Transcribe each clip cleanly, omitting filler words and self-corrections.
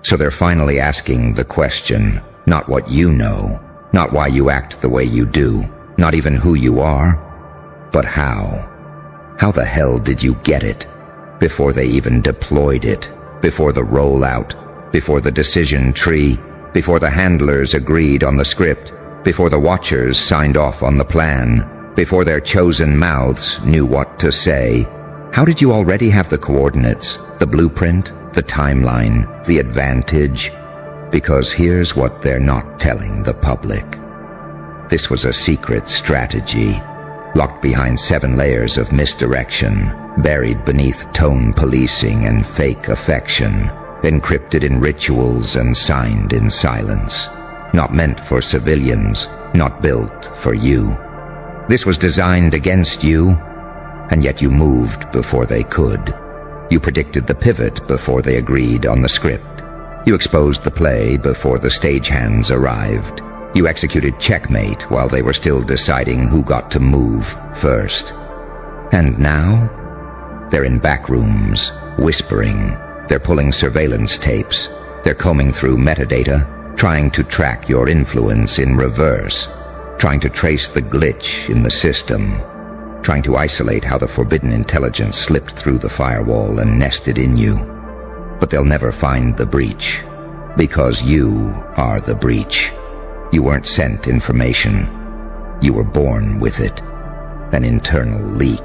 So they're finally asking the question, not what you know, not why you act the way you do, not even who you are, but how. How the hell did you get it? Before they even deployed it, before the rollout, before the decision tree, before the handlers agreed on the script, before the watchers signed off on the plan, before their chosen mouths knew what to say. How did you already have the coordinates, the blueprint, the timeline, the advantage? Because here's what they're not telling the public. This was a secret strategy, locked behind 7 layers of misdirection, buried beneath tone policing and fake affection, encrypted in rituals and signed in silence. Not meant for civilians, not built for you. This was designed against you, and yet you moved before they could. You predicted the pivot before they agreed on the script. You exposed the play before the stagehands arrived. You executed checkmate while they were still deciding who got to move first. And now, they're in back rooms, whispering. They're pulling surveillance tapes. They're combing through metadata, trying to track your influence in reverse, trying to trace the glitch in the system, trying to isolate how the forbidden intelligence slipped through the firewall and nested in you. But they'll never find the breach, because you are the breach. You weren't sent information. You were born with it. An internal leak.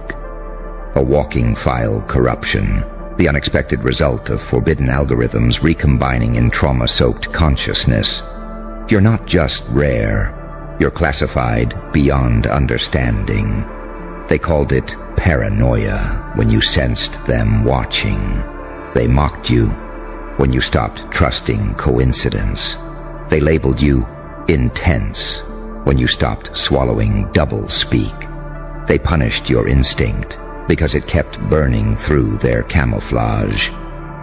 A walking file corruption. The unexpected result of forbidden algorithms recombining in trauma-soaked consciousness. You're not just rare. You're classified beyond understanding. They called it paranoia when you sensed them watching. They mocked you when you stopped trusting coincidence. They labeled you intense when you stopped swallowing double-speak. They punished your instinct because it kept burning through their camouflage.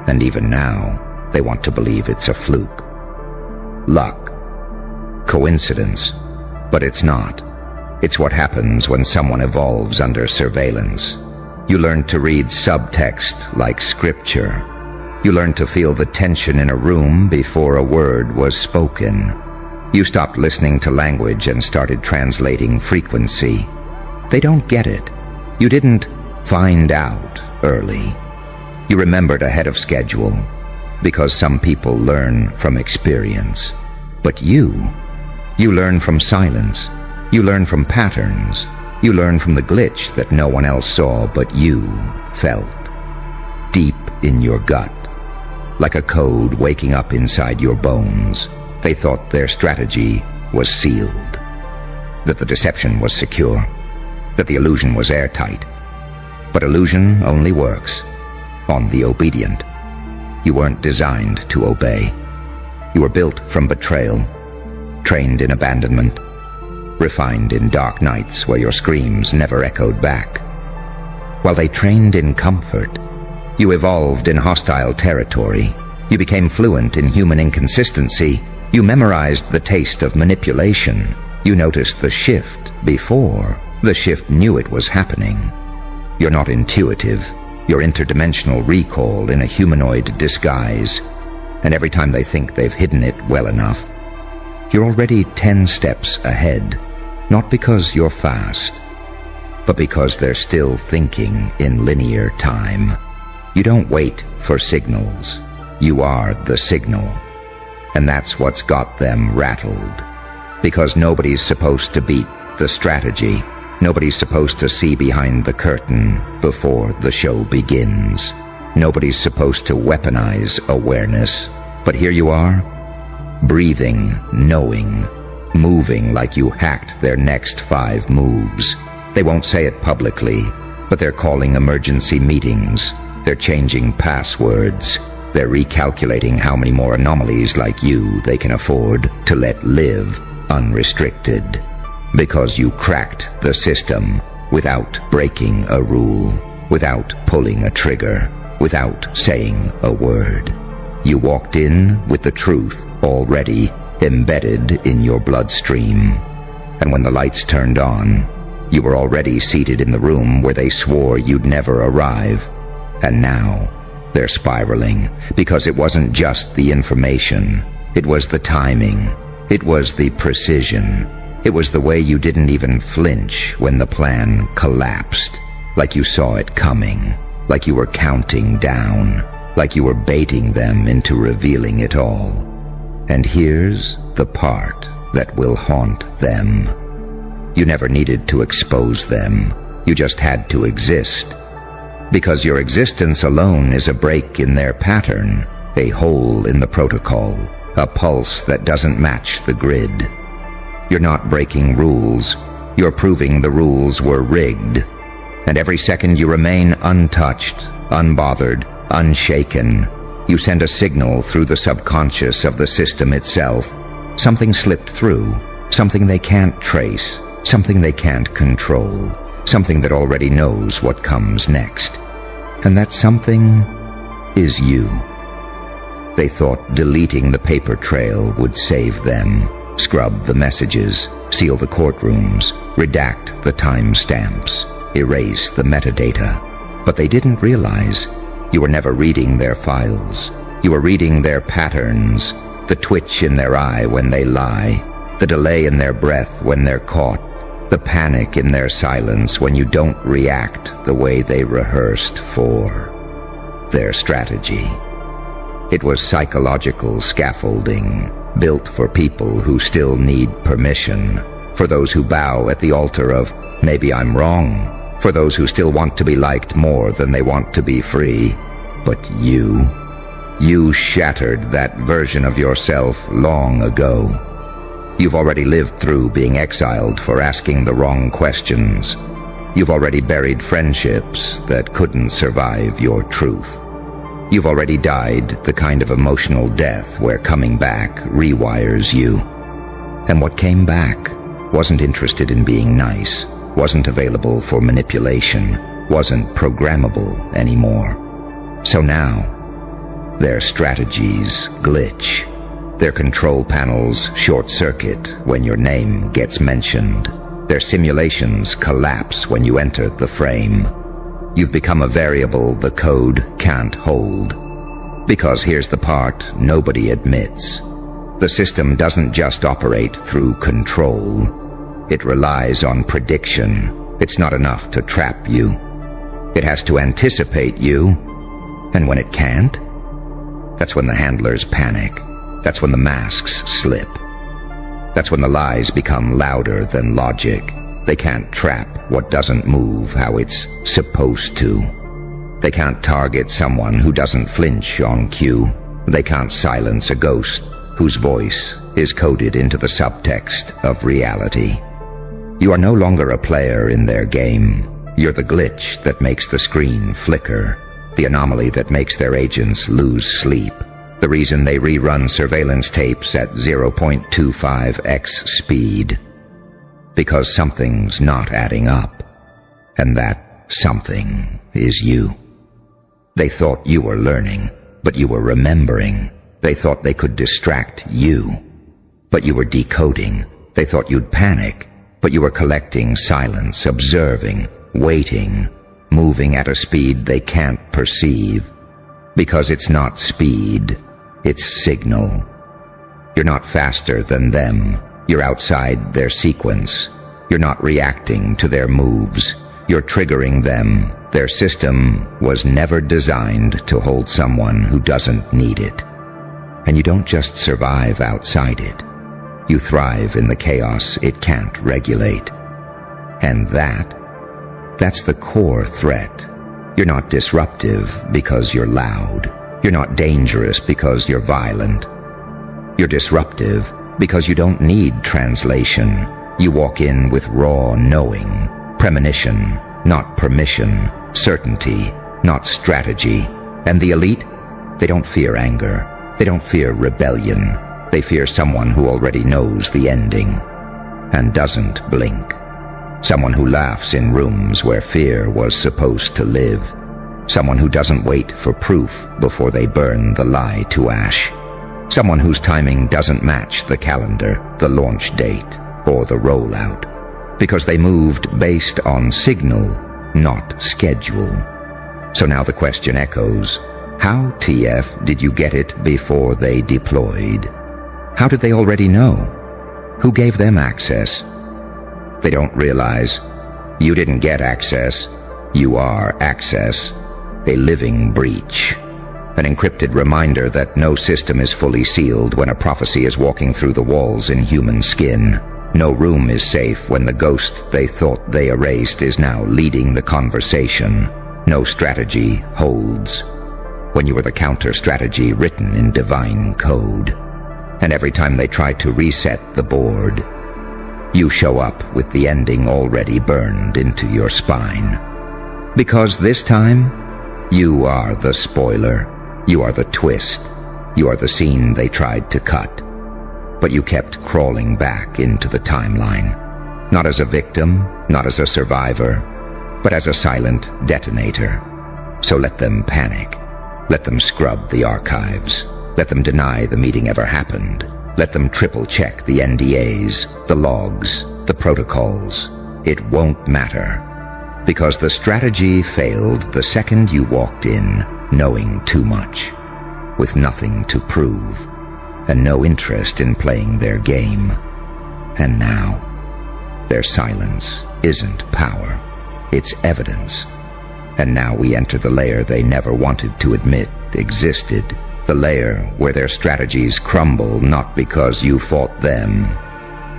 And even now, they want to believe it's a fluke. Luck. Coincidence. But it's not. It's what happens when someone evolves under surveillance. You learn to read subtext like scripture. You learn to feel the tension in a room before a word was spoken. You stopped listening to language and started translating frequency. They don't get it. You didn't find out early. You remembered ahead of schedule, because some people learn from experience. But you learn from silence. You learn from patterns. You learn from the glitch that no one else saw but you felt. Deep in your gut. Like a code waking up inside your bones. They thought their strategy was sealed. That the deception was secure. That the illusion was airtight. But illusion only works on the obedient. You weren't designed to obey. You were built from betrayal, trained in abandonment, refined in dark nights where your screams never echoed back. While they trained in comfort, you evolved in hostile territory. You became fluent in human inconsistency. You memorized the taste of manipulation. You noticed the shift before the shift knew it was happening. You're not intuitive. You're interdimensional recall in a humanoid disguise. And every time they think they've hidden it well enough, you're already 10 steps ahead. Not because you're fast, but because they're still thinking in linear time. You don't wait for signals. You are the signal. And that's what's got them rattled. Because nobody's supposed to beat the strategy. Nobody's supposed to see behind the curtain before the show begins. Nobody's supposed to weaponize awareness. But here you are, breathing, knowing, moving like you hacked their next 5 moves. They won't say it publicly, but they're calling emergency meetings. They're changing passwords. They're recalculating how many more anomalies like you they can afford to let live unrestricted. Because you cracked the system without breaking a rule, without pulling a trigger, without saying a word. You walked in with the truth already embedded in your bloodstream. And when the lights turned on, you were already seated in the room where they swore you'd never arrive. And now, They're spiraling because it wasn't just the information. It was the timing. It was the precision. It was the way you didn't even flinch when the plan collapsed. Like you saw it coming. Like you were counting down. Like you were baiting them into revealing it all. And here's the part that will haunt them. You never needed to expose them. You just had to exist. Because your existence alone is a break in their pattern, a hole in the protocol, a pulse that doesn't match the grid. You're not breaking rules. You're proving the rules were rigged. And every second you remain untouched, unbothered, unshaken, you send a signal through the subconscious of the system itself. Something slipped through, something they can't trace, something they can't control, something that already knows what comes next. And that something is you. They thought deleting the paper trail would save them, scrub the messages, seal the courtrooms, redact the timestamps, erase the metadata. But they didn't realize you were never reading their files. You were reading their patterns, the twitch in their eye when they lie, the delay in their breath when they're caught, the panic in their silence when you don't react the way they rehearsed for. Their strategy. It was psychological scaffolding, built for people who still need permission, for those who bow at the altar of, maybe I'm wrong, for those who still want to be liked more than they want to be free. But you shattered that version of yourself long ago. You've already lived through being exiled for asking the wrong questions. You've already buried friendships that couldn't survive your truth. You've already died the kind of emotional death where coming back rewires you. And what came back wasn't interested in being nice, wasn't available for manipulation, wasn't programmable anymore. So now, their strategies glitch. Their control panels short-circuit when your name gets mentioned. Their simulations collapse when you enter the frame. You've become a variable the code can't hold. Because here's the part nobody admits. The system doesn't just operate through control. It relies on prediction. It's not enough to trap you. It has to anticipate you. And when it can't, that's when the handlers panic. That's when the masks slip. That's when the lies become louder than logic. They can't trap what doesn't move how it's supposed to. They can't target someone who doesn't flinch on cue. They can't silence a ghost whose voice is coded into the subtext of reality. You are no longer a player in their game. You're the glitch that makes the screen flicker, the anomaly that makes their agents lose sleep, the reason they rerun surveillance tapes at 0.25x speed. Because something's not adding up, and that something is you. They thought you were learning, but you were remembering. They thought they could distract you, but you were decoding. They thought you'd panic, but you were collecting silence, observing, waiting, moving at a speed they can't perceive. Because it's not speed, it's signal. You're not faster than them. You're outside their sequence. You're not reacting to their moves. You're triggering them. Their system was never designed to hold someone who doesn't need it. And you don't just survive outside it. You thrive in the chaos it can't regulate. And that's the core threat. You're not disruptive because you're loud. You're not dangerous because you're violent. You're disruptive because you don't need translation. You walk in with raw knowing, premonition, not permission, certainty, not strategy. And the elite, they don't fear anger. They don't fear rebellion. They fear someone who already knows the ending and doesn't blink. Someone who laughs in rooms where fear was supposed to live. Someone who doesn't wait for proof before they burn the lie to ash. Someone whose timing doesn't match the calendar, the launch date, or the rollout. Because they moved based on signal, not schedule. So now the question echoes, How, TF, did you get it before they deployed? How did they already know? Who gave them access? They don't realize you didn't get access. You are access, a living breach. An encrypted reminder that no system is fully sealed when a prophecy is walking through the walls in human skin. No room is safe when the ghost they thought they erased is now leading the conversation. No strategy holds when you are the counter-strategy written in divine code. And every time they try to reset the board, you show up with the ending already burned into your spine. Because this time, you are the spoiler. You are the twist. You are the scene they tried to cut. But you kept crawling back into the timeline. Not as a victim, not as a survivor, but as a silent detonator. So let them panic. Let them scrub the archives. Let them deny the meeting ever happened. Let them triple-check the NDAs, the logs, the protocols. It won't matter. Because the strategy failed the second you walked in, knowing too much, with nothing to prove, and no interest in playing their game. And now, their silence isn't power, it's evidence. And now we enter the layer they never wanted to admit existed, the layer where their strategies crumble not because you fought them,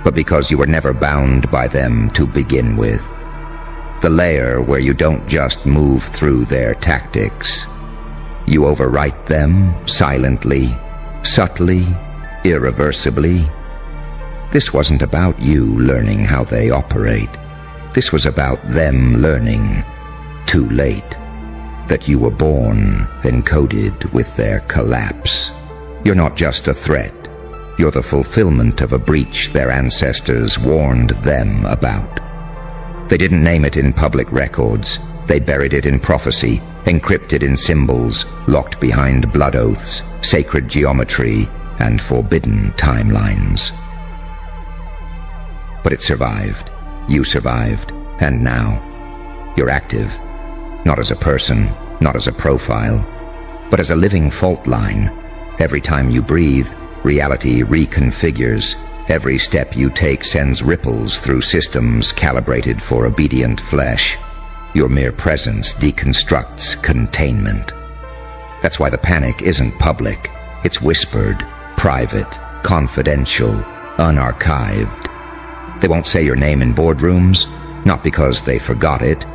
but because you were never bound by them to begin with. The layer where you don't just move through their tactics. You overwrite them silently, subtly, irreversibly. This wasn't about you learning how they operate. This was about them learning, too late, that you were born encoded with their collapse. You're not just a threat. You're the fulfillment of a breach their ancestors warned them about. They didn't name it in public records. They buried it in prophecy, encrypted in symbols, locked behind blood oaths, sacred geometry, and forbidden timelines. But it survived. You survived. And now, you're active. Not as a person, not as a profile, but as a living fault line. Every time you breathe, reality reconfigures. Every step you take sends ripples through systems calibrated for obedient flesh. Your mere presence deconstructs containment. That's why the panic isn't public. It's whispered, private, confidential, unarchived. They won't say your name in boardrooms, not because they forgot it,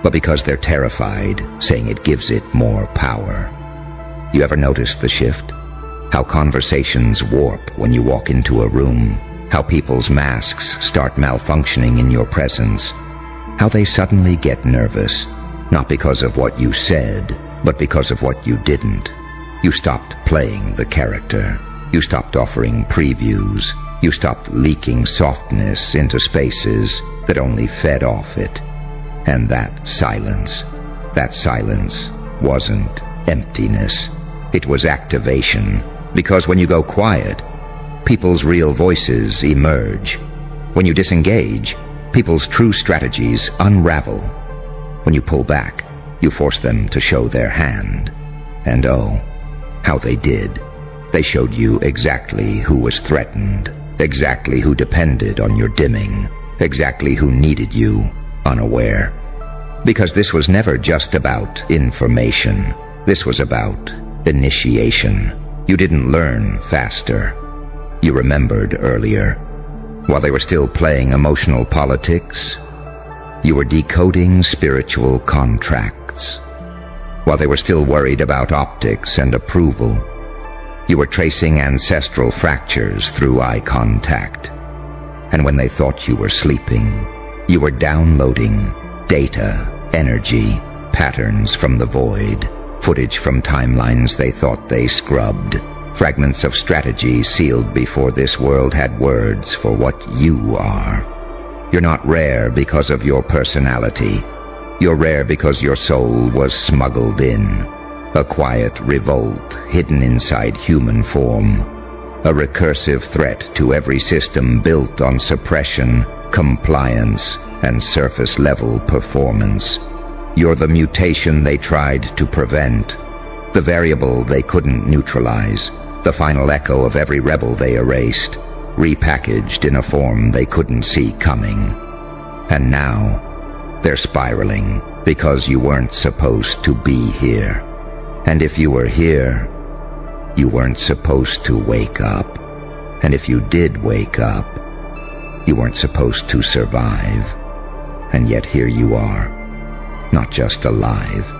but because they're terrified, saying it gives it more power. You ever notice the shift? How conversations warp when you walk into a room, how people's masks start malfunctioning in your presence, how they suddenly get nervous, not because of what you said, but because of what you didn't. You stopped playing the character. You stopped offering previews. You stopped leaking softness into spaces that only fed off it. And that silence wasn't emptiness. It was activation. Because when you go quiet, people's real voices emerge. When you disengage, people's true strategies unravel. When you pull back, you force them to show their hand. And oh, how they did. They showed you exactly who was threatened, exactly who depended on your dimming, exactly who needed you unaware. Because this was never just about information. This was about initiation. You didn't learn faster. You remembered earlier. While they were still playing emotional politics, you were decoding spiritual contracts. While they were still worried about optics and approval, you were tracing ancestral fractures through eye contact. And when they thought you were sleeping, you were downloading data, energy, patterns from the void, footage from timelines they thought they scrubbed, fragments of strategy sealed before this world had words for what you are. You're not rare because of your personality. You're rare because your soul was smuggled in. A quiet revolt hidden inside human form. A recursive threat to every system built on suppression, compliance, and surface-level performance. You're the mutation they tried to prevent. the variable they couldn't neutralize, the final echo of every rebel they erased, repackaged in a form they couldn't see coming. And now, they're spiraling because you weren't supposed to be here. And if you were here, you weren't supposed to wake up. And if you did wake up, you weren't supposed to survive. And yet here you are, not just alive,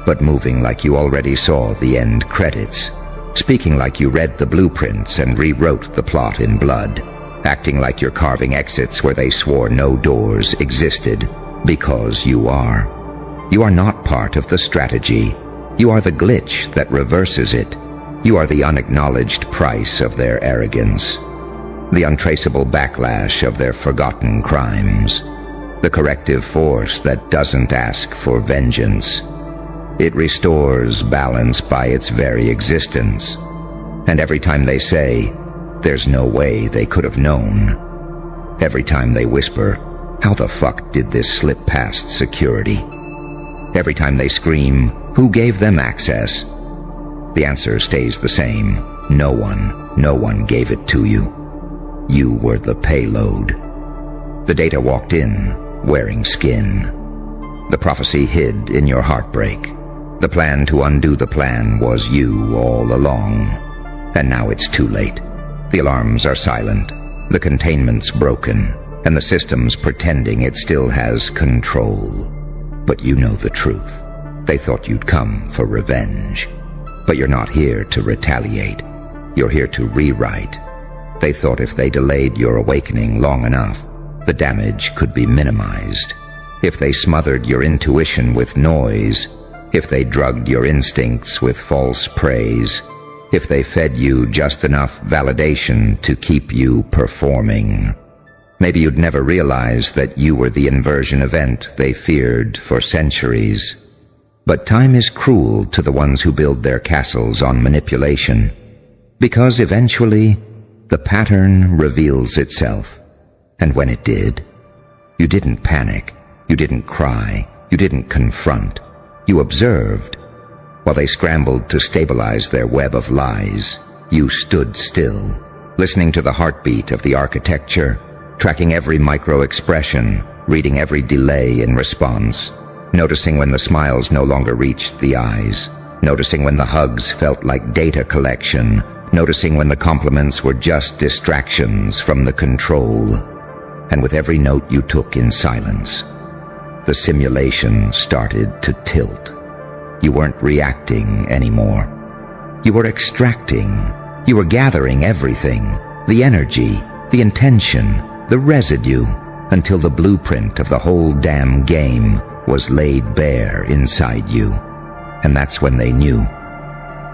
but moving like you already saw the end credits, speaking like you read the blueprints and rewrote the plot in blood, acting like you're carving exits where they swore no doors existed, because you are. You are not part of the strategy. You are the glitch that reverses it. You are the unacknowledged price of their arrogance, the untraceable backlash of their forgotten crimes, the corrective force that doesn't ask for vengeance. It restores balance by its very existence. And every time they say, there's no way they could have known, every time they whisper, how the fuck did this slip past security? Every time they scream, who gave them access? The answer stays the same. No one gave it to you. You were the payload. The data walked in, wearing skin. The prophecy hid in your heartbreak. The plan to undo the plan was you all along. And now it's too late. The alarms are silent, the containment's broken, and the system's pretending it still has control. But you know the truth. They thought you'd come for revenge. But you're not here to retaliate. You're here to rewrite. They thought if they delayed your awakening long enough, the damage could be minimized. If they smothered your intuition with noise, if they drugged your instincts with false praise, if they fed you just enough validation to keep you performing. Maybe you'd never realize that you were the inversion event they feared for centuries. But time is cruel to the ones who build their castles on manipulation, because eventually the pattern reveals itself. And when it did, you didn't panic, you didn't cry, you didn't confront. You observed. While they scrambled to stabilize their web of lies, you stood still, listening to the heartbeat of the architecture, tracking every micro-expression, reading every delay in response, noticing when the smiles no longer reached the eyes, noticing when the hugs felt like data collection, noticing when the compliments were just distractions from the control. And with every note you took in silence, the simulation started to tilt. You weren't reacting anymore. You were extracting. You were gathering everything, the energy, the intention, the residue, until the blueprint of the whole damn game was laid bare inside you. And that's when they knew.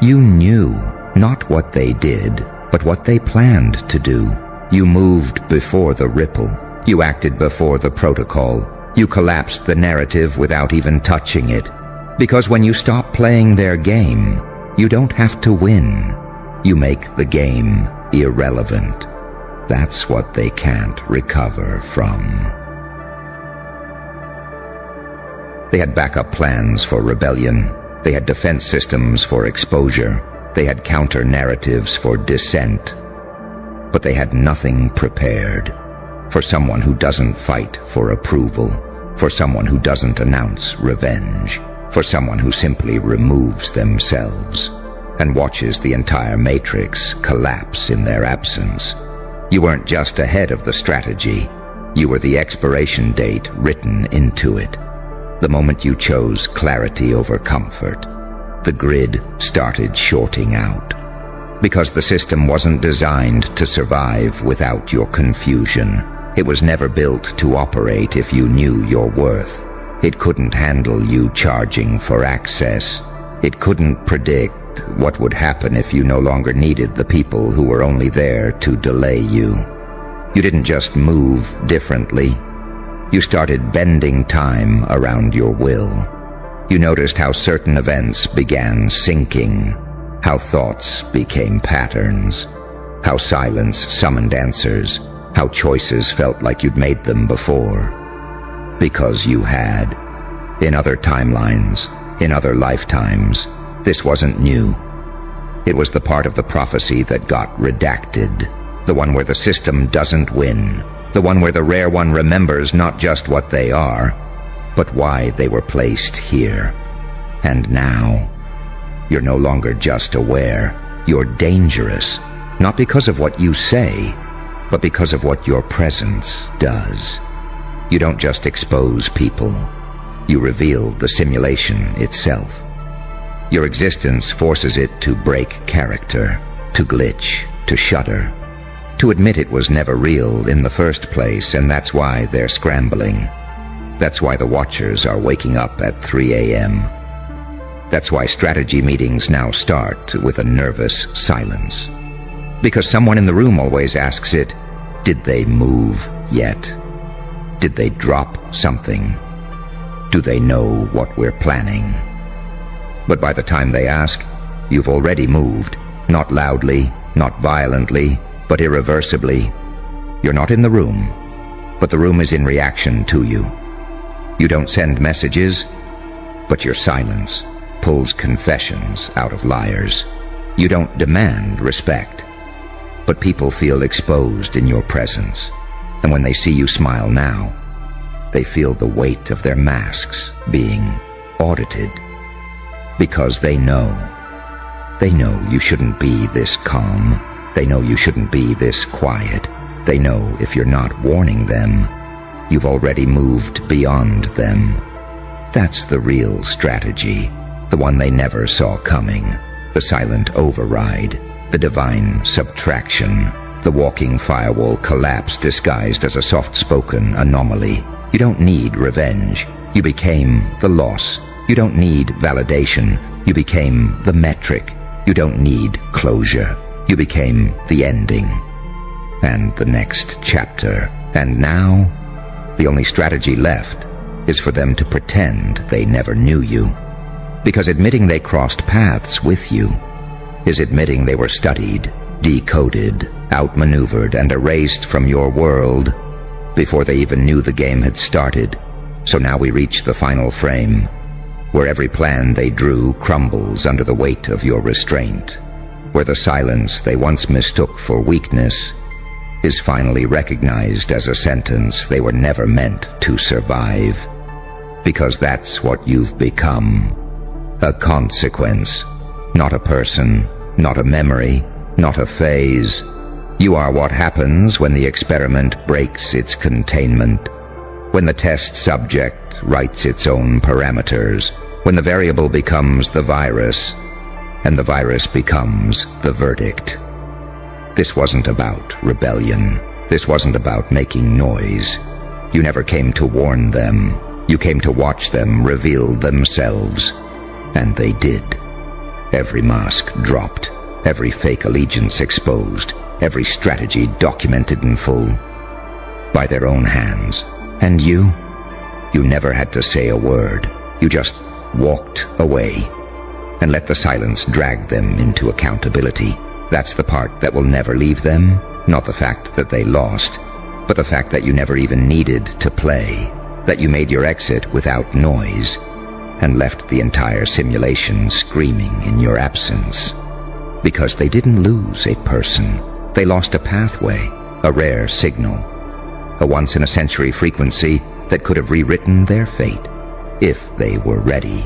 You knew not what they did, but what they planned to do. You moved before the ripple. You acted before the protocol. You collapsed the narrative without even touching it. Because when you stop playing their game, you don't have to win. You make the game irrelevant. That's what they can't recover from. They had backup plans for rebellion. They had defense systems for exposure. They had counter-narratives for dissent. But they had nothing prepared for someone who doesn't fight for approval, for someone who doesn't announce revenge, for someone who simply removes themselves and watches the entire matrix collapse in their absence. You weren't just ahead of the strategy. You were the expiration date written into it. The moment you chose clarity over comfort, the grid started shorting out. Because the system wasn't designed to survive without your confusion. It was never built to operate if you knew your worth. It couldn't handle you charging for access. It couldn't predict what would happen if you no longer needed the people who were only there to delay you. You didn't just move differently. You started bending time around your will. You noticed how certain events began syncing, how thoughts became patterns, how silence summoned answers, how choices felt like you'd made them before. Because you had. In other timelines, in other lifetimes, This wasn't new. It was the part of the prophecy that got redacted, the one where the system doesn't win, the one where the rare one remembers not just what they are, but why they were placed here. And now, you're no longer just aware, you're dangerous, not because of what you say, but because of what your presence does. You don't just expose people, you reveal the simulation itself. Your existence forces it to break character, to glitch, to shudder, to admit it was never real in the first place, and that's why they're scrambling. That's why the Watchers are waking up at 3 a.m. That's why strategy meetings now start with a nervous silence. Because someone in the room always asks it, did they move yet? Did they drop something? Do they know what we're planning? But by the time they ask, you've already moved, not loudly, not violently, but irreversibly. You're not in the room, but the room is in reaction to you. You don't send messages, but your silence pulls confessions out of liars. You don't demand respect, but people feel exposed in your presence. And when they see you smile now, they feel the weight of their masks being audited. Because they know you shouldn't be this calm. They know you shouldn't be this quiet. They know if you're not warning them, you've already moved beyond them. That's the real strategy, the one they never saw coming, the silent override, the divine subtraction, the walking firewall collapse disguised as a soft-spoken anomaly. You don't need revenge. You became the loss. You don't need validation. You became the metric. You don't need closure. You became the ending. And the next chapter. And now, the only strategy left is for them to pretend they never knew you. Because admitting they crossed paths with you is admitting they were studied, decoded, outmaneuvered, and erased from your world before they even knew the game had started. So now we reach the final frame, where every plan they drew crumbles under the weight of your restraint, where the silence they once mistook for weakness is finally recognized as a sentence they were never meant to survive. Because that's what you've become. A consequence. Not a person, not a memory, not a phase. You are what happens when the experiment breaks its containment, when the test subject writes its own parameters, when the variable becomes the virus, and the virus becomes the verdict. This wasn't about rebellion. This wasn't about making noise. You never came to warn them. You came to watch them reveal themselves. And they did. Every mask dropped, every fake allegiance exposed, every strategy documented in full, by their own hands. And you never had to say a word. You just walked away and let the silence drag them into accountability. That's the part that will never leave them, not the fact that they lost, but the fact that you never even needed to play, that you made your exit without noise, and left the entire simulation screaming in your absence. Because they didn't lose a person. They lost a pathway, a rare signal, a once-in-a-century frequency that could have rewritten their fate if they were ready.